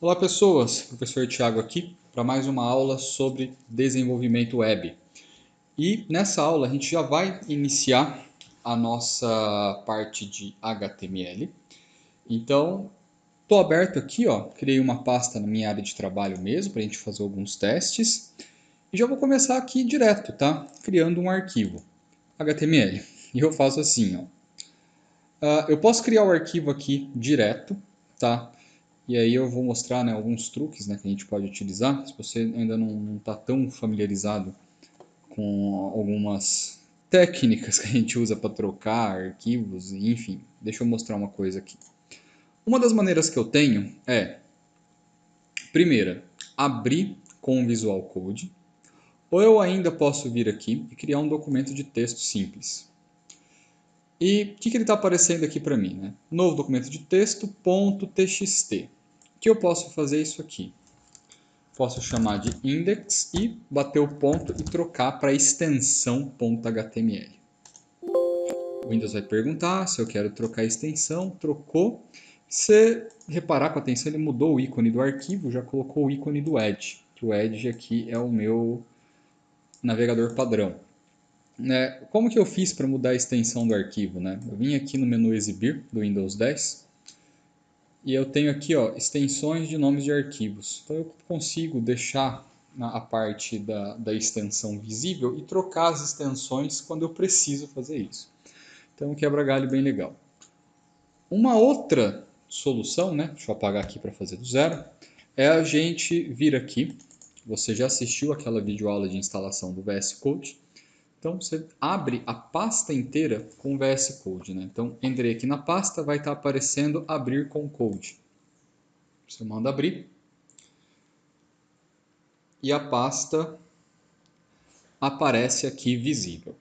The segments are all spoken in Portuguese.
Olá pessoas, professor Tiago aqui para mais uma aula sobre desenvolvimento web. E nessa aula a gente já vai iniciar a nossa parte de HTML. Então, estou aberto aqui, criei uma pasta na minha área de trabalho mesmo para a gente fazer alguns testes. E já vou começar aqui direto, tá? Criando um arquivo HTML. E eu faço assim, ó. Eu posso criar o arquivo aqui direto, tá? E aí eu vou mostrar, né, alguns truques, né, que a gente pode utilizar. Se você ainda não está tão familiarizado com algumas técnicas que a gente usa para trocar arquivos, enfim, deixa eu mostrar uma coisa aqui. Uma das maneiras que eu tenho é, primeira, abrir com o Visual Code, ou eu ainda posso vir aqui e criar um documento de texto simples. E o que ele está aparecendo aqui para mim? Né? Novo documento de texto, .txt. O que eu posso fazer isso aqui? Posso chamar de index e bater o ponto e trocar para extensão .html. O Windows vai perguntar se eu quero trocar a extensão, trocou. Se reparar com atenção, ele mudou o ícone do arquivo, já colocou o ícone do Edge, que o Edge aqui é o meu navegador padrão. Como que eu fiz para mudar a extensão do arquivo? Eu vim aqui no menu exibir do Windows 10 e eu tenho aqui extensões de nomes de arquivos. Então eu consigo deixar a parte da extensão visível e trocar as extensões quando eu preciso fazer isso. Então é um quebra-galho bem legal. Uma outra solução, deixa eu apagar aqui para fazer do zero, é a gente vir aqui. Você já assistiu aquela videoaula de instalação do VS Code. Então você abre a pasta inteira com o VS Code. Então entrei aqui na pasta, vai estar aparecendo abrir com code. Você manda abrir e a pasta aparece aqui visível.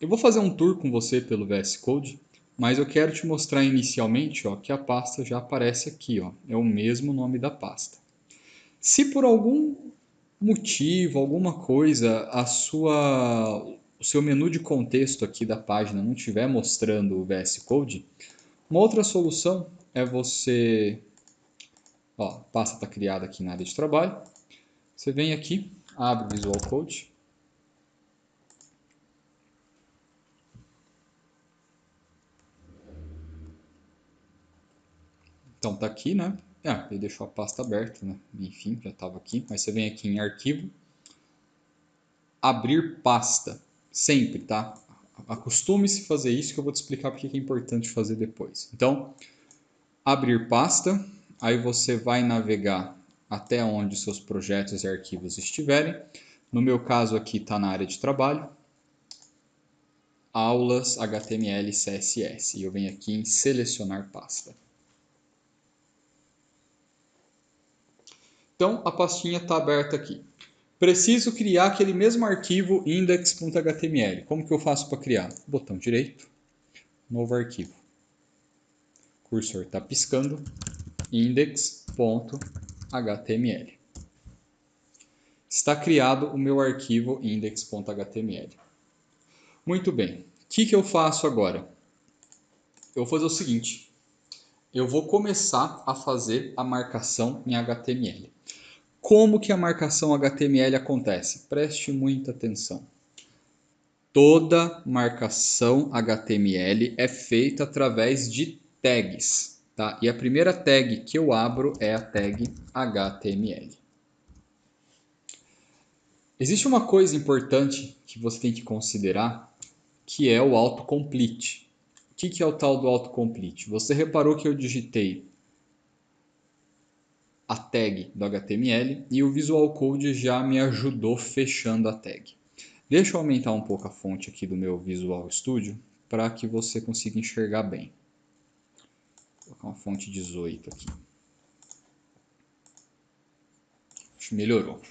Eu vou fazer um tour com você pelo VS Code, mas eu quero te mostrar inicialmente que a pasta já aparece aqui. É o mesmo nome da pasta. Se por algum motivo, alguma coisa, o seu menu de contexto aqui da página não estiver mostrando o VS Code, uma outra solução é você... a pasta está criada aqui na área de trabalho. Você vem aqui, abre o Visual Code. Então tá aqui, ele deixou a pasta aberta, Enfim, já estava aqui. Mas você vem aqui em arquivo, abrir pasta, sempre, tá? Acostume-se a fazer isso que eu vou te explicar porque é importante fazer depois. Então, abrir pasta, aí você vai navegar até onde seus projetos e arquivos estiverem. No meu caso aqui está na área de trabalho, aulas HTML CSS. E eu venho aqui em selecionar pasta. Então a pastinha está aberta aqui. Preciso criar aquele mesmo arquivo index.html. Como que eu faço para criar? Botão direito, novo arquivo. O cursor está piscando, index.html. Está criado o meu arquivo index.html. Muito bem, o que eu faço agora? Eu vou fazer o seguinte, eu vou começar a fazer a marcação em HTML. Como que a marcação HTML acontece? Preste muita atenção. Toda marcação HTML é feita através de tags, tá? E a primeira tag que eu abro é a tag HTML. Existe uma coisa importante que você tem que considerar, que é o autocomplete. O que é o tal do autocomplete? Você reparou que eu digitei a tag do HTML e o Visual Code já me ajudou fechando a tag. Deixa eu aumentar um pouco a fonte aqui do meu Visual Studio para que você consiga enxergar bem. Vou colocar uma fonte 18 aqui. Acho que melhorou.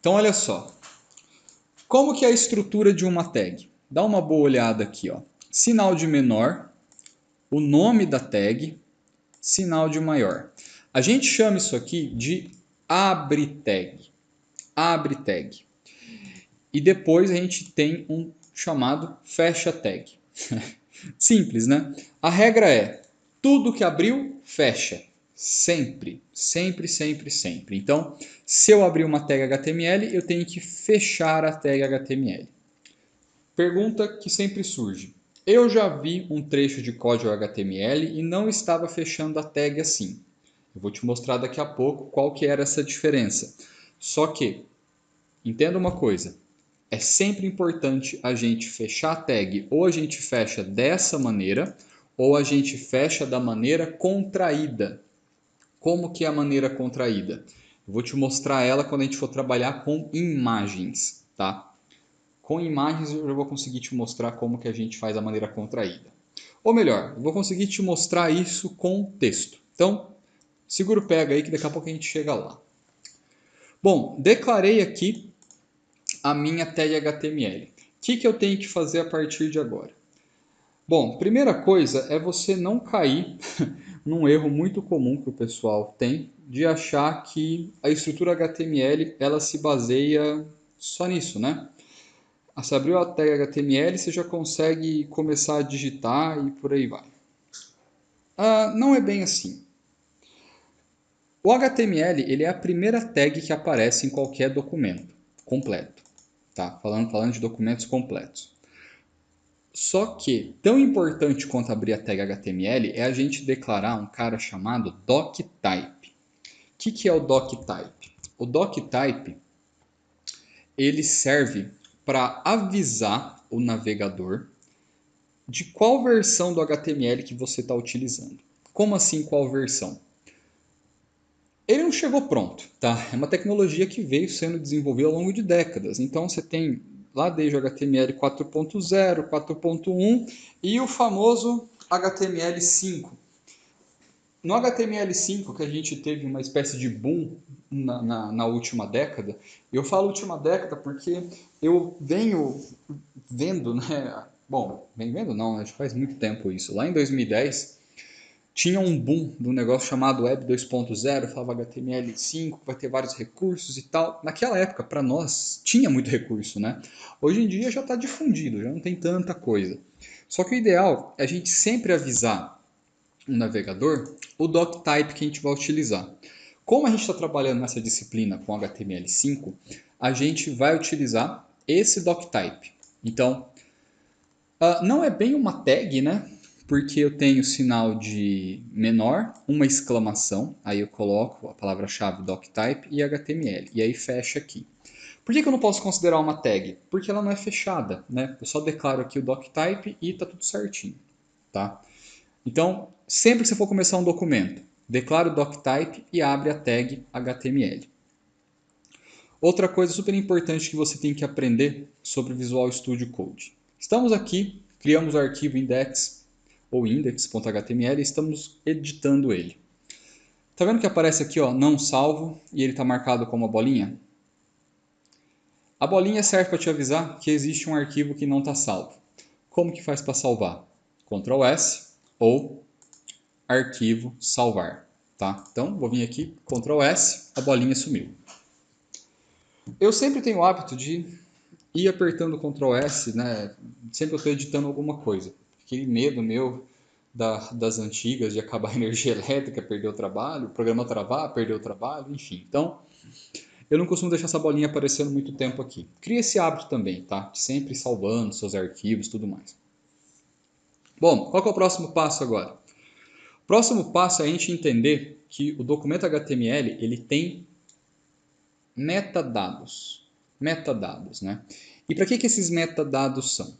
Então olha só. Como que é a estrutura de uma tag? Dá uma boa olhada aqui. Sinal de menor, o nome da tag, sinal de maior. A gente chama isso aqui de abre tag. Abre tag. E depois a gente tem um chamado fecha tag. Simples, né? A regra é, tudo que abriu, fecha. Sempre, sempre, sempre, sempre. Então, se eu abrir uma tag HTML, eu tenho que fechar a tag HTML. Pergunta que sempre surge. Eu já vi um trecho de código HTML e não estava fechando a tag assim. Eu vou te mostrar daqui a pouco qual que era essa diferença. Só que, entenda uma coisa, é sempre importante a gente fechar a tag, ou a gente fecha dessa maneira, ou a gente fecha da maneira contraída. Como que é a maneira contraída? Eu vou te mostrar ela quando a gente for trabalhar com imagens, tá? Com imagens eu já vou conseguir te mostrar como que a gente faz a maneira contraída. Ou melhor, eu vou conseguir te mostrar isso com texto. Então, segura o pega aí que daqui a pouco a gente chega lá. Bom, declarei aqui a minha tag HTML. O que eu tenho que fazer a partir de agora? Bom, primeira coisa é você não cair num erro muito comum que o pessoal tem de achar que a estrutura HTML ela se baseia só nisso, né? Você abriu a tag HTML, você já consegue começar a digitar e por aí vai. Não é bem assim. O HTML ele é a primeira tag que aparece em qualquer documento completo. Tá? Falando de documentos completos. Só que, tão importante quanto abrir a tag HTML é a gente declarar um cara chamado doctype. O que é o doctype? O doctype ele serve para avisar o navegador de qual versão do HTML que você está utilizando. Como assim qual versão? Ele não chegou pronto, tá? É uma tecnologia que veio sendo desenvolvida ao longo de décadas. Então você tem lá desde o HTML 4.0, 4.1 e o famoso HTML5. No HTML5, que a gente teve uma espécie de boom na última década, eu falo última década porque eu venho vendo, né? Bom, venho vendo não, acho que faz muito tempo isso. Lá em 2010, tinha um boom do negócio chamado Web 2.0, falava HTML5, vai ter vários recursos e tal. Naquela época, para nós, tinha muito recurso, né? Hoje em dia já está difundido, já não tem tanta coisa. Só que o ideal é a gente sempre avisar o navegador o doctype que a gente vai utilizar. Como a gente está trabalhando nessa disciplina com HTML5, a gente vai utilizar esse doctype. Então, não é bem uma tag, né? Porque eu tenho sinal de menor, uma exclamação, aí eu coloco a palavra-chave doctype e HTML, e aí fecha aqui. Por que eu não posso considerar uma tag? Porque ela não é fechada, né? Eu só declaro aqui o doctype e está tudo certinho, tá? Então, sempre que você for começar um documento, declara o doctype e abre a tag HTML. Outra coisa super importante que você tem que aprender sobre o Visual Studio Code. Estamos aqui, criamos o arquivo index ou index.html e estamos editando ele. Tá vendo que aparece aqui, ó, não salvo e ele está marcado como uma bolinha? A bolinha serve para te avisar que existe um arquivo que não está salvo. Como que faz para salvar? Ctrl S ou arquivo salvar. Tá? Então, vou vir aqui, Ctrl S, a bolinha sumiu. Eu sempre tenho o hábito de ir apertando Ctrl S, né? Sempre eu estou editando alguma coisa. Aquele medo meu das antigas de acabar a energia elétrica, perder o trabalho, o programa travar, perder o trabalho, enfim. Então, eu não costumo deixar essa bolinha aparecendo muito tempo aqui. Cria esse hábito também, tá? De sempre salvando seus arquivos e tudo mais. Bom, qual que é o próximo passo agora? O próximo passo é a gente entender que o documento HTML ele tem metadados. Metadados, né? E para que esses metadados são?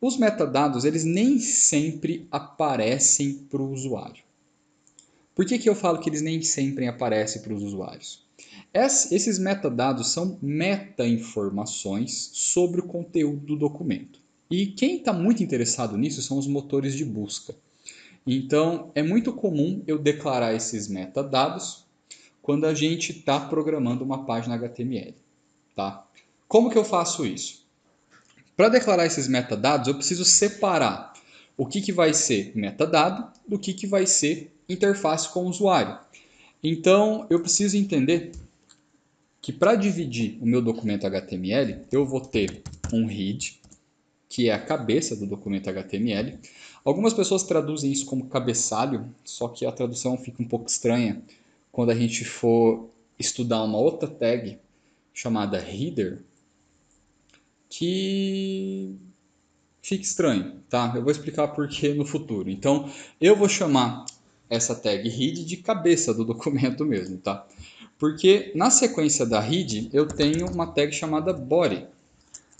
Os metadados eles nem sempre aparecem para o usuário. Por que eu falo que eles nem sempre aparecem para os usuários? Esses metadados são meta-informações sobre o conteúdo do documento. E quem está muito interessado nisso são os motores de busca. Então, é muito comum eu declarar esses metadados quando a gente está programando uma página HTML. Tá? Como que eu faço isso? Para declarar esses metadados, eu preciso separar o que vai ser metadado do que vai ser interface com o usuário. Então, eu preciso entender que para dividir o meu documento HTML, eu vou ter um head, que é a cabeça do documento HTML. Algumas pessoas traduzem isso como cabeçalho, só que a tradução fica um pouco estranha quando a gente for estudar uma outra tag chamada header, que fica estranho, tá? Eu vou explicar por que no futuro. Então, eu vou chamar essa tag head de cabeça do documento mesmo, tá? Porque na sequência da head eu tenho uma tag chamada body.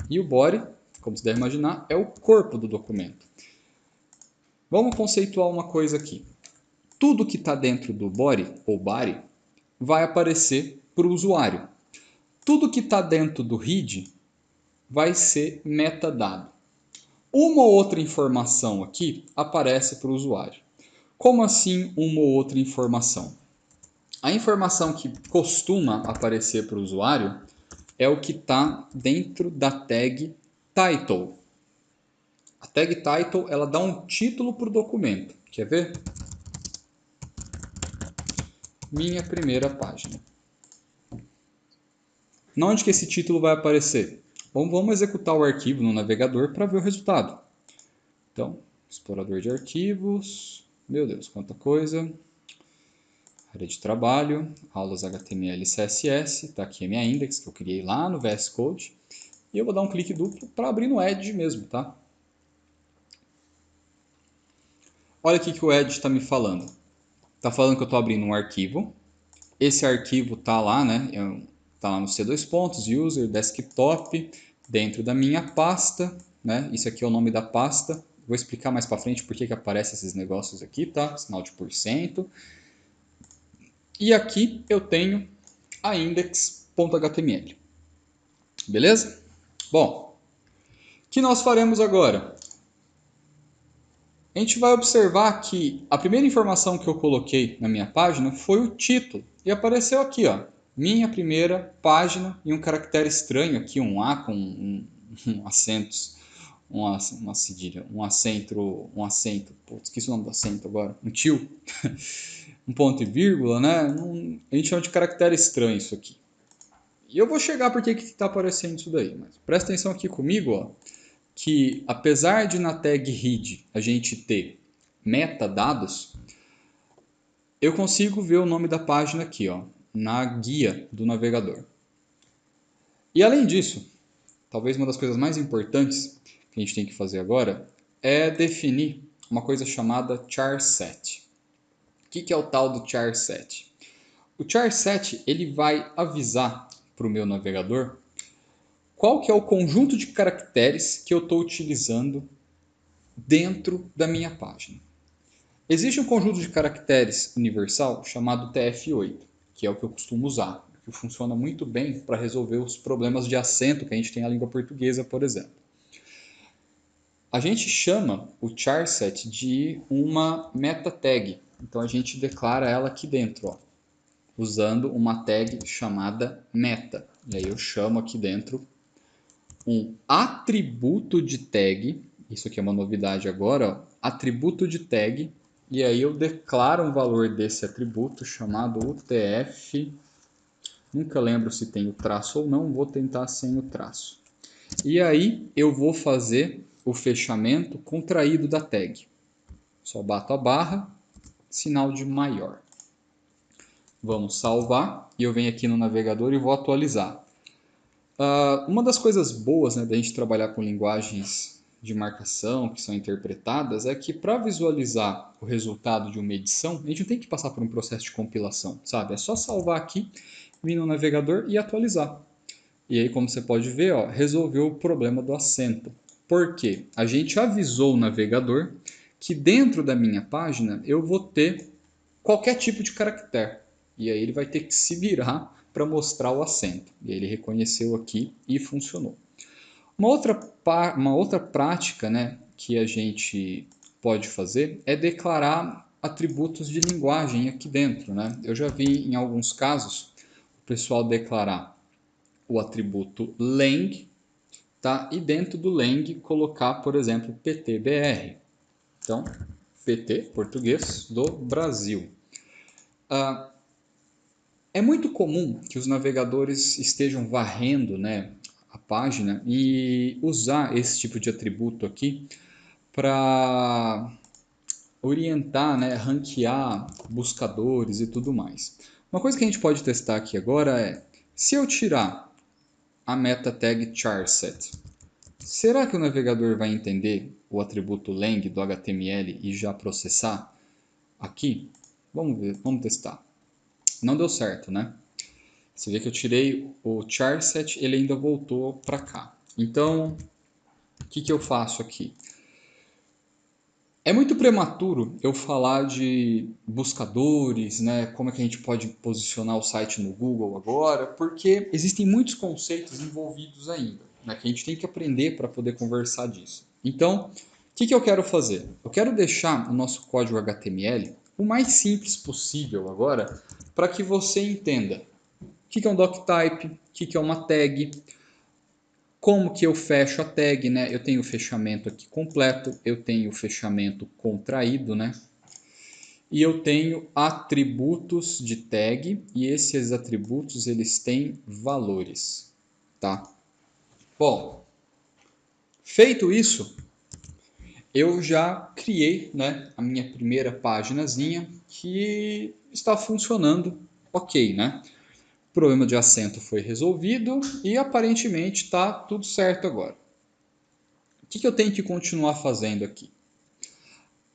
E o body, como você deve imaginar, é o corpo do documento. Vamos conceituar uma coisa aqui. Tudo que está dentro do body, ou body, vai aparecer para o usuário. Tudo que está dentro do head vai ser metadado. Uma ou outra informação aqui aparece para o usuário. Como assim uma ou outra informação? A informação que costuma aparecer para o usuário é o que está dentro da tag title. A tag title ela dá um título para o documento. Quer ver? Minha primeira página. Onde que esse título vai aparecer? Bom, vamos executar o arquivo no navegador para ver o resultado. Então, explorador de arquivos. Meu Deus, quanta coisa. Área de trabalho, aulas HTML e CSS. Está aqui a minha index que eu criei lá no VS Code. E eu vou dar um clique duplo para abrir no Edge mesmo, tá? Olha o que o Edge está me falando. Está falando que eu estou abrindo um arquivo. Esse arquivo está lá, né? Está lá no C2 pontos, user, desktop, dentro da minha pasta, né? Isso aqui é o nome da pasta. Vou explicar mais para frente por que aparecem esses negócios aqui, tá? Sinal de porcento. E aqui eu tenho a index.html. Beleza? Bom, o que nós faremos agora? A gente vai observar que a primeira informação que eu coloquei na minha página foi o título. E apareceu aqui, ó, minha primeira página e um caractere estranho aqui, um A com acentos, uma cedilha, um acento, pô, esqueci o nome do acento agora, um tio, um ponto e vírgula, né? A gente chama de caractere estranho isso aqui. E eu vou chegar porque que está aparecendo isso daí, mas presta atenção aqui comigo, ó, que apesar de na tag head a gente ter metadados, eu consigo ver o nome da página aqui, ó, na guia do navegador. E além disso, talvez uma das coisas mais importantes que a gente tem que fazer agora é definir uma coisa chamada char set. O que é o tal do char set? O char set ele vai avisar para o meu navegador qual que é o conjunto de caracteres que eu estou utilizando dentro da minha página. Existe um conjunto de caracteres universal chamado TF8, que é o que eu costumo usar, que funciona muito bem para resolver os problemas de acento que a gente tem na língua portuguesa, por exemplo. A gente chama o char set de uma meta tag, então a gente declara ela aqui dentro, ó, usando uma tag chamada meta. E aí eu chamo aqui dentro um atributo de tag, isso aqui é uma novidade agora, ó, atributo de tag, e aí eu declaro um valor desse atributo chamado UTF, nunca lembro se tem o traço ou não, vou tentar sem o traço. E aí eu vou fazer o fechamento contraído da tag. Só bato a barra, sinal de maior. Vamos salvar e eu venho aqui no navegador e vou atualizar. Uma das coisas boas, né, da gente trabalhar com linguagens de marcação que são interpretadas é que para visualizar o resultado de uma edição, a gente não tem que passar por um processo de compilação, sabe? É só salvar aqui, vir no navegador e atualizar. E aí, como você pode ver, ó, resolveu o problema do acento. Por quê? A gente avisou o navegador que dentro da minha página eu vou ter qualquer tipo de caractere. E aí ele vai ter que se virar para mostrar o acento. E aí ele reconheceu aqui e funcionou. Uma outra prática, né, que a gente pode fazer é declarar atributos de linguagem aqui dentro, né? Eu já vi em alguns casos o pessoal declarar o atributo lang, tá? E dentro do lang colocar, por exemplo, PTBR. Então, PT, português do Brasil. É muito comum que os navegadores estejam varrendo, né, a página e usar esse tipo de atributo aqui para orientar, né, ranquear buscadores e tudo mais. Uma coisa que a gente pode testar aqui agora é, se eu tirar a meta tag charset, será que o navegador vai entender o atributo lang do HTML e já processar aqui? Vamos ver, vamos testar. Não deu certo, né? Você vê que eu tirei o charset, ele ainda voltou para cá. Então, o que eu faço aqui? É muito prematuro eu falar de buscadores, né? Como é que a gente pode posicionar o site no Google agora, porque existem muitos conceitos envolvidos ainda, né? Que a gente tem que aprender para poder conversar disso. Então, o que eu quero fazer? Eu quero deixar o nosso código HTML o mais simples possível agora, para que você entenda o que é um doctype, o que é uma tag, como que eu fecho a tag, né? Eu tenho o fechamento aqui completo, eu tenho o fechamento contraído, né? E eu tenho atributos de tag e esses atributos eles têm valores, tá? Bom, feito isso, eu já criei, né, a minha primeira paginazinha que está funcionando ok, né? O problema de acento foi resolvido e aparentemente está tudo certo agora. O que eu tenho que continuar fazendo aqui?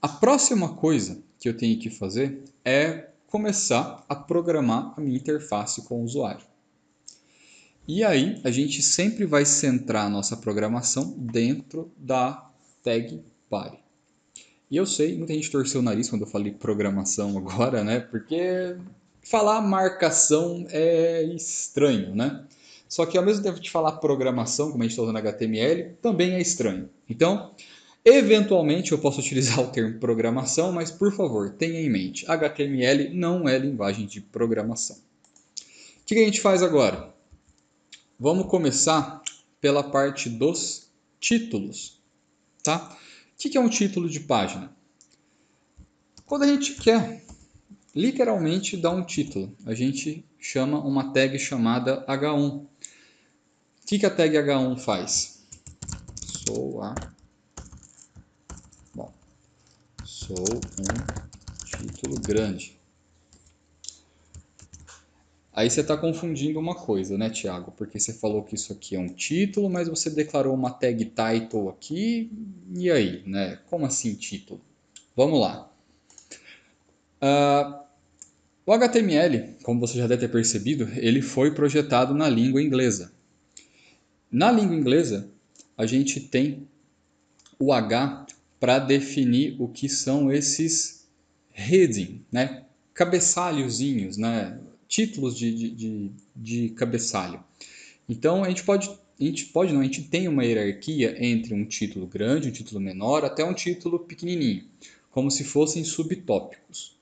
A próxima coisa que eu tenho que fazer é começar a programar a minha interface com o usuário. E aí a gente sempre vai centrar a nossa programação dentro da tag body. E eu sei, muita gente torceu o nariz quando eu falei programação agora, né? Porque falar marcação é estranho, né? Só que ao mesmo tempo de falar programação, como a gente está usando HTML, também é estranho. Então, eventualmente eu posso utilizar o termo programação, mas por favor, tenha em mente, HTML não é linguagem de programação. O que a gente faz agora? Vamos começar pela parte dos títulos, tá? O que é um título de página? Quando a gente quer literalmente dar um título, a gente chama uma tag chamada H1. O que a tag H1 faz? Sou um título grande. Aí você está confundindo uma coisa, né, Thiago? Porque você falou que isso aqui é um título, mas você declarou uma tag title aqui. E aí, né? Como assim título? Vamos lá. O HTML, como você já deve ter percebido, ele foi projetado na língua inglesa. Na língua inglesa, a gente tem o H para definir o que são esses heading, né? Cabeçalhozinhos, né? Títulos de cabeçalho. Então a gente tem uma hierarquia entre um título grande, um título menor, até um título pequenininho, como se fossem subtópicos.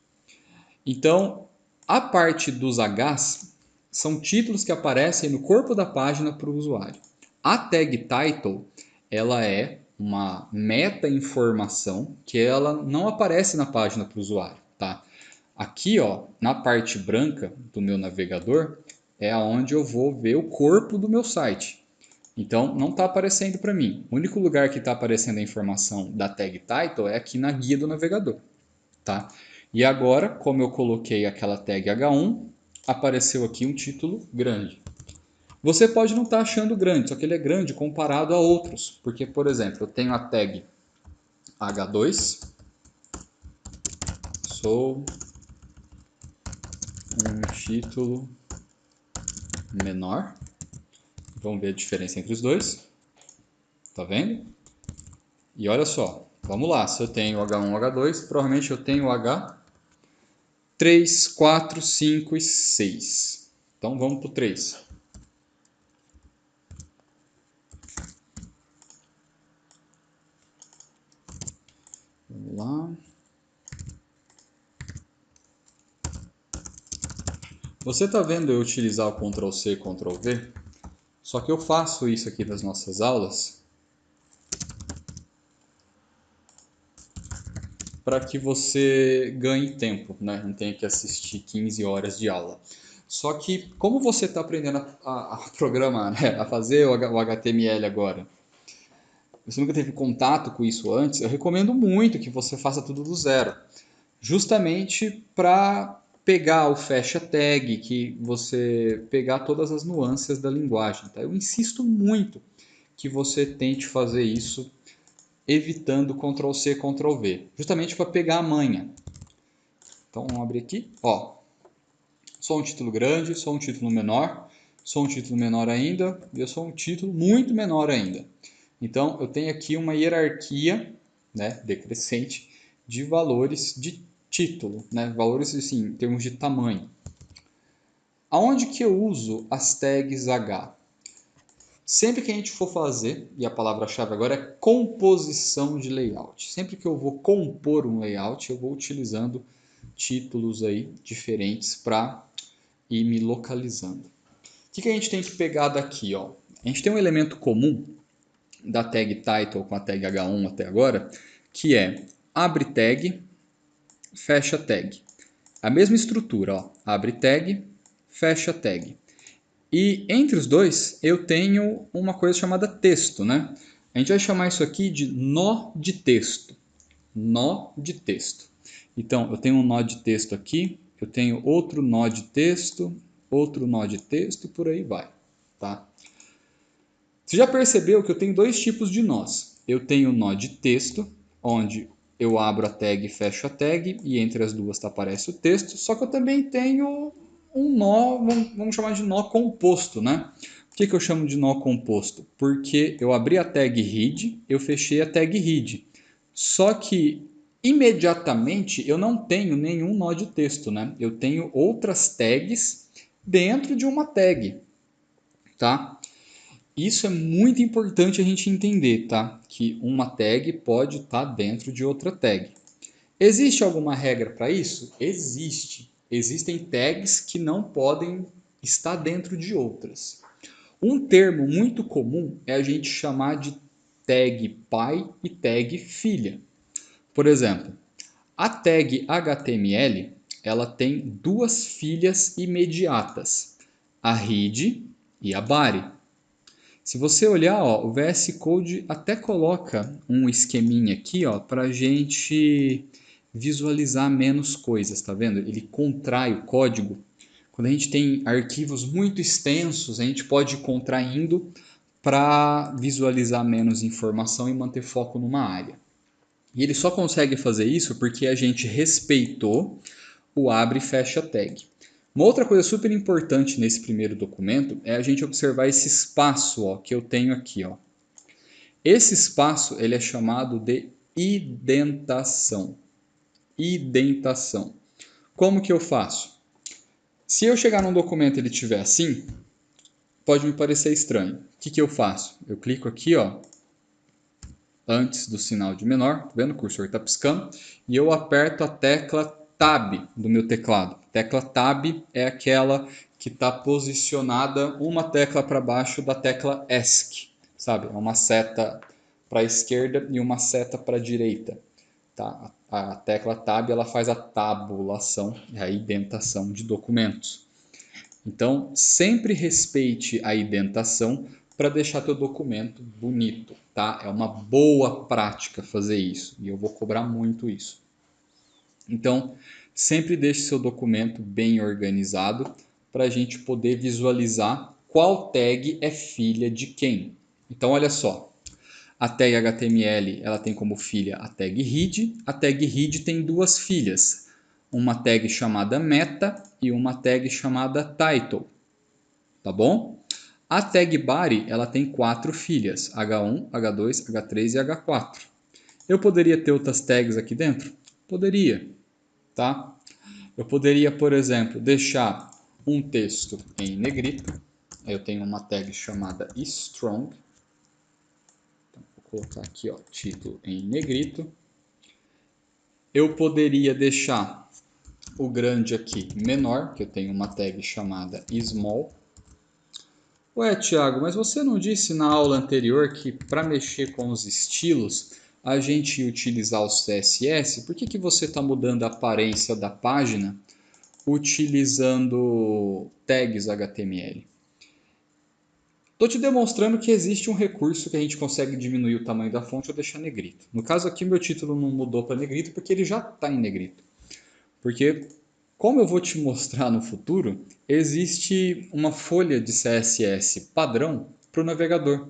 Então, a parte dos Hs são títulos que aparecem no corpo da página para o usuário. A tag title, ela é uma meta-informação que ela não aparece na página para o usuário, tá? Aqui, ó, na parte branca do meu navegador, é onde eu vou ver o corpo do meu site. Então, não está aparecendo para mim. O único lugar que está aparecendo a informação da tag title é aqui na guia do navegador, tá? E agora, como eu coloquei aquela tag H1, apareceu aqui um título grande. Você pode não estar achando grande, só que ele é grande comparado a outros. Porque, por exemplo, eu tenho a tag H2, sou um título menor. Vamos ver a diferença entre os dois. Tá vendo? E olha só, vamos lá. Se eu tenho H1, H2, provavelmente eu tenho H3, 4, 5 e 6. Então vamos para o 3. Vamos lá. Você está vendo eu utilizar o Ctrl C, Ctrl V? Só que eu faço isso aqui nas nossas aulas para que você ganhe tempo, né? Não tenha que assistir 15 horas de aula. Só que, como você está aprendendo a programar, né? A fazer o HTML agora, você nunca teve contato com isso antes, eu recomendo muito que você faça tudo do zero. Justamente para pegar o fecha tag, que você pegar todas as nuances da linguagem. Tá? Eu insisto muito que você tente fazer isso evitando Ctrl+C, Ctrl+V, justamente para pegar a manha. Então vamos abrir aqui, ó. Só um título grande, só um título menor, só um título menor ainda, e eu sou um título muito menor ainda. Então eu tenho aqui uma hierarquia, né, decrescente de valores de título, né, valores assim, em termos de tamanho. Aonde que eu uso as tags H? Sempre que a gente for fazer, e a palavra-chave agora é composição de layout. Sempre que eu vou compor um layout, eu vou utilizando títulos aí diferentes para ir me localizando. O que a gente tem que pegar daqui? Ó? A gente tem um elemento comum da tag title com a tag H1 até agora, que é abre tag, fecha tag. A mesma estrutura, ó, abre tag, fecha tag. E entre os dois eu tenho uma coisa chamada texto, né? A gente vai chamar isso aqui de nó de texto. Nó de texto. Então, eu tenho um nó de texto aqui, eu tenho outro nó de texto, outro nó de texto e por aí vai, tá? Você já percebeu que eu tenho dois tipos de nós. Eu tenho o nó de texto, onde eu abro a tag e fecho a tag, e entre as duas aparece o texto, só que eu também tenho um nó, vamos chamar de nó composto, né? Por que eu chamo de nó composto? Porque eu abri a tag read, eu fechei a tag read. Só que imediatamente eu não tenho nenhum nó de texto, né? Eu tenho outras tags dentro de uma tag, tá? Isso é muito importante a gente entender, tá? Que uma tag pode estar dentro de outra tag. Existe alguma regra para isso? Existe. Existem tags que não podem estar dentro de outras. Um termo muito comum é a gente chamar de tag pai e tag filha. Por exemplo, a tag HTML ela tem duas filhas imediatas, a read e a body. Se você olhar, ó, o VS Code até coloca um esqueminha aqui para a gente visualizar menos coisas, tá vendo? Ele contrai o código. Quando a gente tem arquivos muito extensos, a gente pode ir contraindo para visualizar menos informação e manter foco numa área. E ele só consegue fazer isso porque a gente respeitou o abre e fecha tag. Uma outra coisa super importante nesse primeiro documento é a gente observar esse espaço que eu tenho aqui. Ó. Esse espaço ele é chamado de indentação. Indentação. Como que eu faço? Se eu chegar num documento e ele estiver assim, pode me parecer estranho. O que eu faço? Eu clico aqui, ó, antes do sinal de menor, tá vendo? O cursor está piscando, e eu aperto a tecla Tab do meu teclado. A tecla Tab é aquela que está posicionada uma tecla para baixo da tecla ESC, sabe? É uma seta para a esquerda e uma seta para a direita. Tá? A tecla Tab ela faz a tabulação, a indentação de documentos. Então, sempre respeite a indentação para deixar teu documento bonito, tá? É uma boa prática fazer isso e eu vou cobrar muito isso. Então, sempre deixe seu documento bem organizado para a gente poder visualizar qual tag é filha de quem. Então, olha só, a tag HTML ela tem como filha a tag read. A tag read tem duas filhas, uma tag chamada meta e uma tag chamada title, tá bom? A tag body ela tem quatro filhas, H1, H2, H3 e H4. Eu poderia ter outras tags aqui dentro? Poderia, tá? Eu poderia, por exemplo, deixar um texto em negrito. Eu tenho uma tag chamada strong. Então, vou colocar aqui, ó, título em negrito. Eu poderia deixar o grande aqui menor, que eu tenho uma tag chamada small. Ué, Thiago, mas você não disse na aula anterior que para mexer com os estilos a gente ia utilizar o CSS? Por que você está mudando a aparência da página utilizando tags HTML? Estou te demonstrando que existe um recurso que a gente consegue diminuir o tamanho da fonte ou deixar negrito. No caso aqui, meu título não mudou para negrito porque ele já está em negrito. Porque, como eu vou te mostrar no futuro, existe uma folha de CSS padrão para o navegador.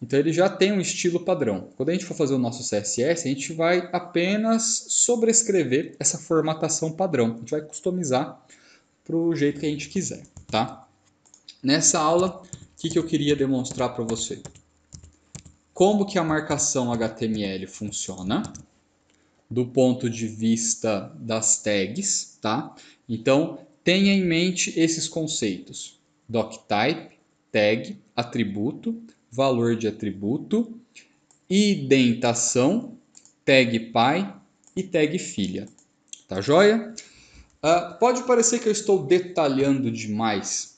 Então ele já tem um estilo padrão. Quando a gente for fazer o nosso CSS, a gente vai apenas sobrescrever essa formatação padrão. A gente vai customizar para o jeito que a gente quiser, tá? Nessa aula, o que eu queria demonstrar para você? Como que a marcação HTML funciona do ponto de vista das tags, tá? Então, tenha em mente esses conceitos: doctype, tag, atributo, valor de atributo, indentação, tag pai e tag filha. Tá joia? Pode parecer que eu estou detalhando demais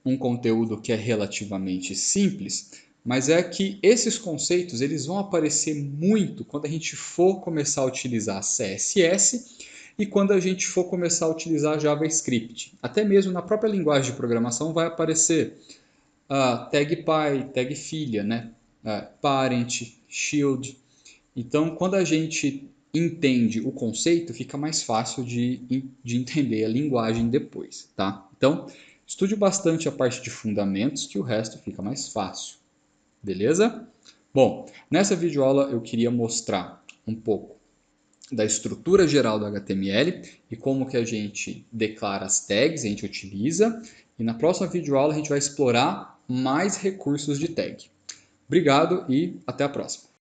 um conteúdo que é relativamente simples, mas é que esses conceitos eles vão aparecer muito quando a gente for começar a utilizar CSS e quando a gente for começar a utilizar JavaScript. Até mesmo na própria linguagem de programação vai aparecer tag pai, tag filha, né? Parent, shield. Então, quando a gente entende o conceito, fica mais fácil de entender a linguagem depois, tá? Então, estude bastante a parte de fundamentos, que o resto fica mais fácil, beleza? Bom, nessa videoaula eu queria mostrar um pouco da estrutura geral do HTML e como que a gente declara as tags, a gente utiliza. E na próxima videoaula a gente vai explorar mais recursos de tag. Obrigado e até a próxima.